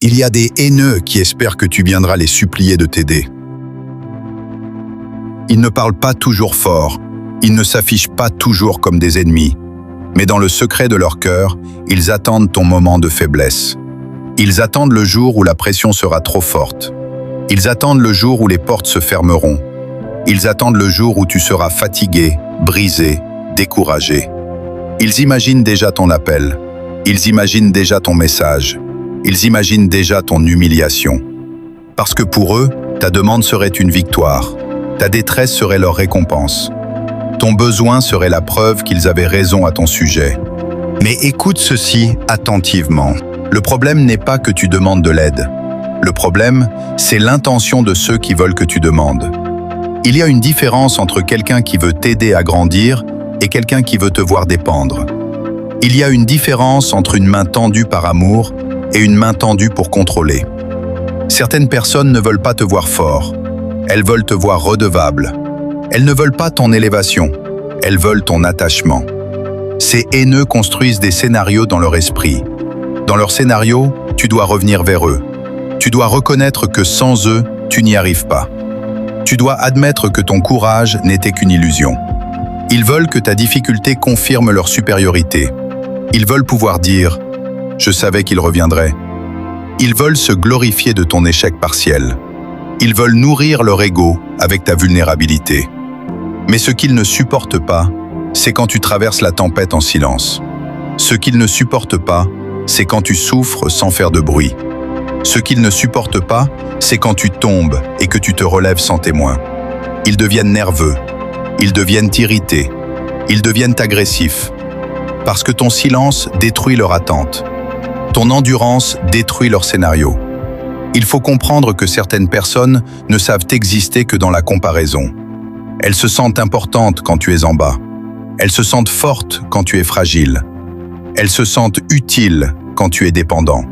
Il y a des haineux qui espèrent que tu viendras les supplier de t'aider. Ils ne parlent pas toujours fort, ils ne s'affichent pas toujours comme des ennemis, mais dans le secret de leur cœur, ils attendent ton moment de faiblesse. Ils attendent le jour où la pression sera trop forte. Ils attendent le jour où les portes se fermeront. Ils attendent le jour où tu seras fatigué, brisé, découragé. Ils imaginent déjà ton appel. Ils imaginent déjà ton message. Ils imaginent déjà ton humiliation. Parce que pour eux, ta demande serait une victoire. Ta détresse serait leur récompense. Ton besoin serait la preuve qu'ils avaient raison à ton sujet. Mais écoute ceci attentivement. Le problème n'est pas que tu demandes de l'aide. Le problème, c'est l'intention de ceux qui veulent que tu demandes. Il y a une différence entre quelqu'un qui veut t'aider à grandir et quelqu'un qui veut te voir dépendre. Il y a une différence entre une main tendue par amour et une main tendue pour contrôler. Certaines personnes ne veulent pas te voir fort. Elles veulent te voir redevable. Elles ne veulent pas ton élévation. Elles veulent ton attachement. Ces haineux construisent des scénarios dans leur esprit. Dans leur scénario, tu dois revenir vers eux. Tu dois reconnaître que sans eux, tu n'y arrives pas. Tu dois admettre que ton courage n'était qu'une illusion. Ils veulent que ta difficulté confirme leur supériorité. Ils veulent pouvoir dire « Je savais qu'il reviendrait ». Ils veulent se glorifier de ton échec partiel. Ils veulent nourrir leur ego avec ta vulnérabilité. Mais ce qu'ils ne supportent pas, c'est quand tu traverses la tempête en silence. Ce qu'ils ne supportent pas, c'est quand tu souffres sans faire de bruit. Ce qu'ils ne supportent pas, c'est quand tu tombes et que tu te relèves sans témoin. Ils deviennent nerveux, ils deviennent irrités, ils deviennent agressifs. Parce que ton silence détruit leur attente. Ton endurance détruit leur scénario. Il faut comprendre que certaines personnes ne savent exister que dans la comparaison. Elles se sentent importantes quand tu es en bas. Elles se sentent fortes quand tu es fragile. Elles se sentent utiles quand tu es dépendant.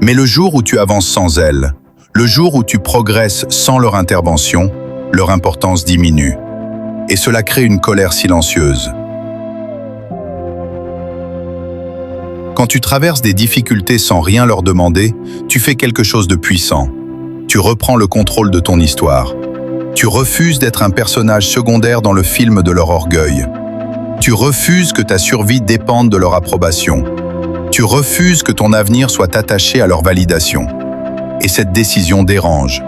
Mais le jour où tu avances sans elles, le jour où tu progresses sans leur intervention, leur importance diminue. Et cela crée une colère silencieuse. Quand tu traverses des difficultés sans rien leur demander, tu fais quelque chose de puissant. Tu reprends le contrôle de ton histoire. Tu refuses d'être un personnage secondaire dans le film de leur orgueil. Tu refuses que ta survie dépende de leur approbation. Tu refuses que ton avenir soit attaché à leur validation. Et cette décision dérange.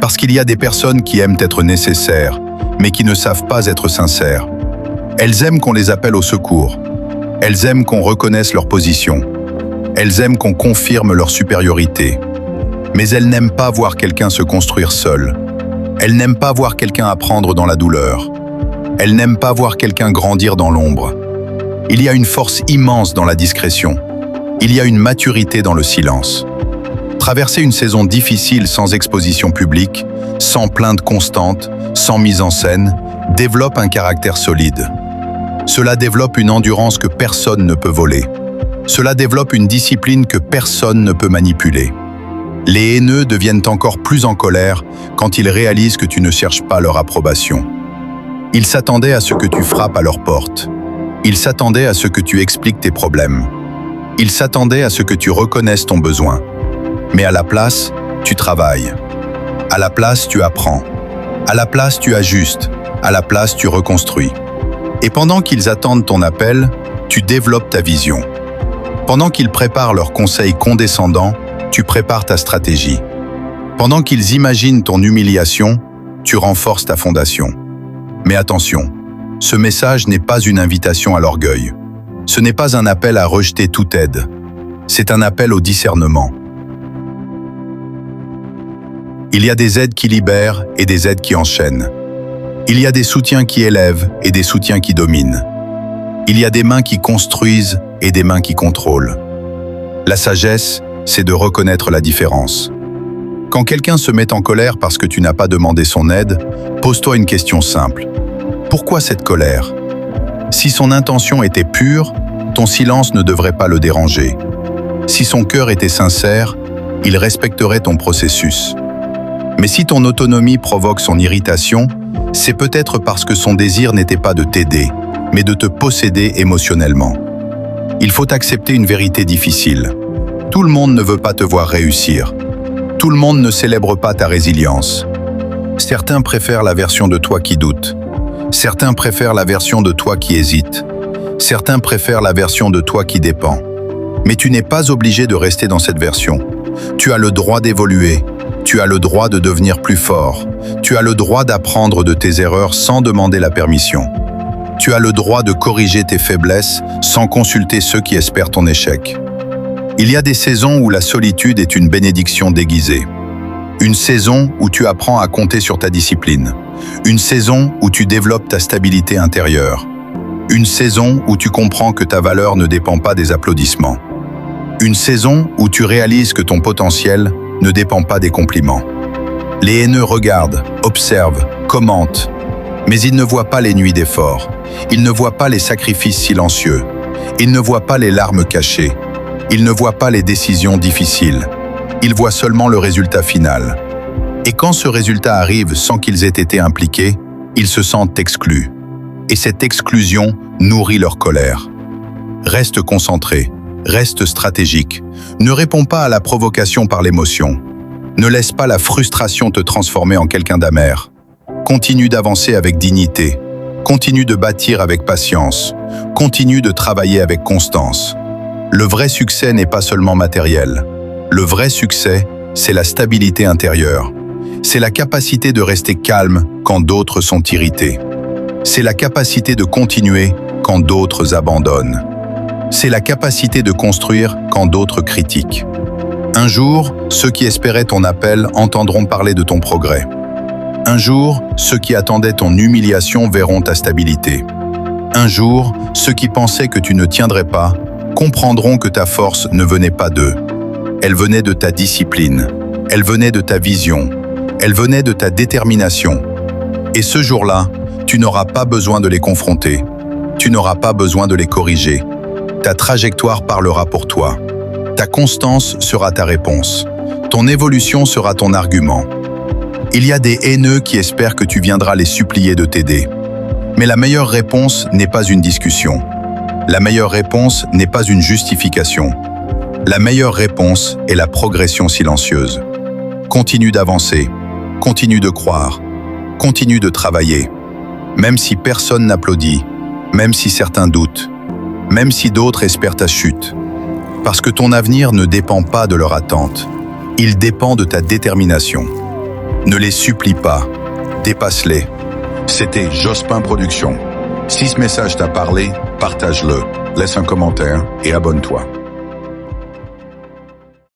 Parce qu'il y a des personnes qui aiment être nécessaires, mais qui ne savent pas être sincères. Elles aiment qu'on les appelle au secours. Elles aiment qu'on reconnaisse leur position. Elles aiment qu'on confirme leur supériorité. Mais elles n'aiment pas voir quelqu'un se construire seul. Elles n'aiment pas voir quelqu'un apprendre dans la douleur. Elles n'aiment pas voir quelqu'un grandir dans l'ombre. Il y a une force immense dans la discrétion. Il y a une maturité dans le silence. Traverser une saison difficile sans exposition publique, sans plainte constante, sans mise en scène, développe un caractère solide. Cela développe une endurance que personne ne peut voler. Cela développe une discipline que personne ne peut manipuler. Les haineux deviennent encore plus en colère quand ils réalisent que tu ne cherches pas leur approbation. Ils s'attendaient à ce que tu frappes à leur porte. Ils s'attendaient à ce que tu expliques tes problèmes. Ils s'attendaient à ce que tu reconnaisses ton besoin. Mais à la place, tu travailles. À la place, tu apprends. À la place, tu ajustes. À la place, tu reconstruis. Et pendant qu'ils attendent ton appel, tu développes ta vision. Pendant qu'ils préparent leurs conseils condescendants, tu prépares ta stratégie. Pendant qu'ils imaginent ton humiliation, tu renforces ta fondation. Mais attention, ce message n'est pas une invitation à l'orgueil. Ce n'est pas un appel à rejeter toute aide. C'est un appel au discernement. Il y a des aides qui libèrent et des aides qui enchaînent. Il y a des soutiens qui élèvent et des soutiens qui dominent. Il y a des mains qui construisent et des mains qui contrôlent. La sagesse, c'est de reconnaître la différence. Quand quelqu'un se met en colère parce que tu n'as pas demandé son aide, pose-toi une question simple. Pourquoi cette colère? Si son intention était pure, ton silence ne devrait pas le déranger. Si son cœur était sincère, il respecterait ton processus. Mais si ton autonomie provoque son irritation, c'est peut-être parce que son désir n'était pas de t'aider, mais de te posséder émotionnellement. Il faut accepter une vérité difficile. Tout le monde ne veut pas te voir réussir. Tout le monde ne célèbre pas ta résilience. Certains préfèrent la version de toi qui doute. Certains préfèrent la version de toi qui hésite. Certains préfèrent la version de toi qui dépend. Mais tu n'es pas obligé de rester dans cette version. Tu as le droit d'évoluer. Tu as le droit de devenir plus fort. Tu as le droit d'apprendre de tes erreurs sans demander la permission. Tu as le droit de corriger tes faiblesses sans consulter ceux qui espèrent ton échec. Il y a des saisons où la solitude est une bénédiction déguisée. Une saison où tu apprends à compter sur ta discipline. Une saison où tu développes ta stabilité intérieure. Une saison où tu comprends que ta valeur ne dépend pas des applaudissements. Une saison où tu réalises que ton potentiel ne dépend pas des compliments. Les haineux regardent, observent, commentent, mais ils ne voient pas les nuits d'efforts. Ils ne voient pas les sacrifices silencieux. Ils ne voient pas les larmes cachées. Ils ne voient pas les décisions difficiles. Ils voient seulement le résultat final. Et quand ce résultat arrive sans qu'ils aient été impliqués, ils se sentent exclus. Et cette exclusion nourrit leur colère. Reste concentré, reste stratégique. Ne réponds pas à la provocation par l'émotion. Ne laisse pas la frustration te transformer en quelqu'un d'amer. Continue d'avancer avec dignité. Continue de bâtir avec patience. Continue de travailler avec constance. Le vrai succès n'est pas seulement matériel. Le vrai succès, c'est la stabilité intérieure. C'est la capacité de rester calme quand d'autres sont irrités. C'est la capacité de continuer quand d'autres abandonnent. C'est la capacité de construire quand d'autres critiquent. Un jour, ceux qui espéraient ton appel entendront parler de ton progrès. Un jour, ceux qui attendaient ton humiliation verront ta stabilité. Un jour, ceux qui pensaient que tu ne tiendrais pas comprendront que ta force ne venait pas d'eux. Elle venait de ta discipline. Elle venait de ta vision. Elle venait de ta détermination. Et ce jour-là, tu n'auras pas besoin de les confronter. Tu n'auras pas besoin de les corriger. Ta trajectoire parlera pour toi. Ta constance sera ta réponse. Ton évolution sera ton argument. Il y a des haineux qui espèrent que tu viendras les supplier de t'aider. Mais la meilleure réponse n'est pas une discussion. La meilleure réponse n'est pas une justification. La meilleure réponse est la progression silencieuse. Continue d'avancer, continue de croire, continue de travailler. Même si personne n'applaudit, même si certains doutent, même si d'autres espèrent ta chute. Parce que ton avenir ne dépend pas de leur attente, il dépend de ta détermination. Ne les supplie pas, dépasse-les. C'était Jospin Productions. Si ce message t'a parlé, partage-le, laisse un commentaire et abonne-toi.